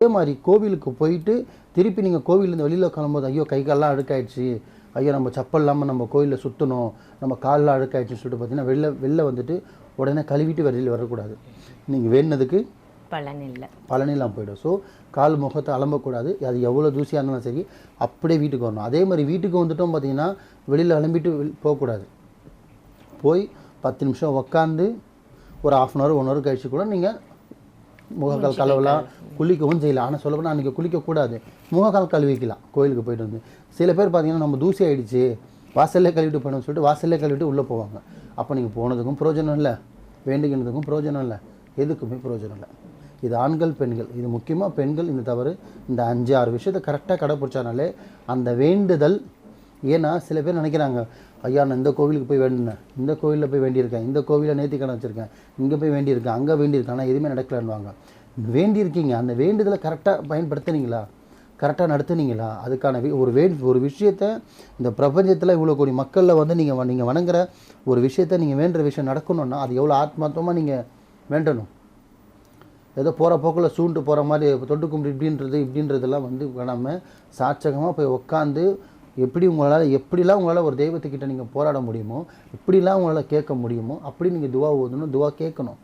அதே மாதிரி கோவிலுக்கு போயிட்டு திருப்பி நீங்கள் கோவிலேருந்து வெளியில் கிளம்பும்போது ஐயோ கை காலெலாம் அழுக்காயிடுச்சு, ஐயோ நம்ம செப்பல் இல்லாமல் நம்ம கோயிலில் சுற்றணும், நம்ம காலெலாம் அழுக்காயிடுச்சுன்னு சொல்லிட்டு பார்த்தீங்கன்னா வெளில வந்துட்டு உடனே கழுவிட்டு வெளியில் வரக்கூடாது. நீங்கள் வேணுனதுக்கு பலனில்லாம் போய்டும். ஸோ கால் முகத்தை அலம்பக்கூடாது. அது எவ்வளோ தூசியாக இருந்தாலும் சரி அப்படியே வீட்டுக்கு வரணும். அதே மாதிரி வீட்டுக்கு வந்துட்டோம் பார்த்தீங்கன்னா வெளியில் அலம்பிட்டு போகக்கூடாது. போய் 10 நிமிஷம் உக்காந்து ஒரு 1/2 hour 1 hour கழிச்சு கூட நீங்கள் முகக்கால் கழுவலாம், குளிக்கவும் செய்யலாம். ஆனால் சொல்லப்போனால் அன்றைக்கி குளிக்கக்கூடாது, முகக்கால் கழுவிக்கலாம் கோயிலுக்கு போய்ட்டு வந்து. சில பேர் பார்த்தீங்கன்னா நம்ம தூசி ஆகிடுச்சு வாசல்லே கழுவிட்டு போய்டணும்னு சொல்லிட்டு வாசல்லே கழுவிட்டு உள்ளே போவாங்க. அப்போ நீங்கள் போனதுக்கும் பிரயோஜனம் இல்லை, வேண்டிக்கிறதுக்கும் பிரயோஜனம் இல்லை, எதுக்குமே பிரயோஜனம் இல்லை. இது ஆண்கள் பெண்கள், இது முக்கியமாக பெண்கள் இந்த தவறு இந்த 5-6 விஷயத்தை கரெக்டாக கடைப்பிடிச்சானாலே அந்த வேண்டுதல். ஏன்னா சில பேர் நினைக்கிறாங்க ஐயா நான் இந்த கோவிலுக்கு போய் வேண்டினேன், இந்த கோவிலில் போய் வேண்டியிருக்கேன், இந்த கோவிலில் நேர்த்திக்கடன் வச்சுருக்கேன், இங்கே போய் வேண்டியிருக்கேன், அங்கே வேண்டியிருக்கேன், ஆனால் எதுவுமே நடக்கலான்னுவாங்க. வேண்டியிருக்கீங்க, அந்த வேண்டுதலை கரெக்டாக பயன்படுத்துனீங்களா, கரெக்டாக நடத்துனீங்களா? அதுக்கான ஒரு விஷயத்தை இந்த பிரபஞ்சத்தில் இவ்வளோ கோடி மக்களில் வந்து நீங்கள் வணங்குற ஒரு விஷயத்தை நீங்கள் வேண்டுற விஷயம் நடக்கணும்னா அது எவ்வளோ ஆத்மார்த்தமாக நீங்கள் வேண்டணும். ஏதோ போகிற போக்கில் சூண்டு போகிற மாதிரி தொட்டு கும்பிட்டு இப்படின்றதெல்லாம் வந்து வேணாமல் சாட்சகமாக போய் உட்காந்து எப்படிலாம் உங்களால் ஒரு தெய்வத்துக்கிட்ட நீங்கள் போராட முடியுமோ, எப்படிலாம் உங்களால் கேட்க முடியுமோ அப்படி நீங்கள் துவா ஓதணும், துவா கேட்கணும்.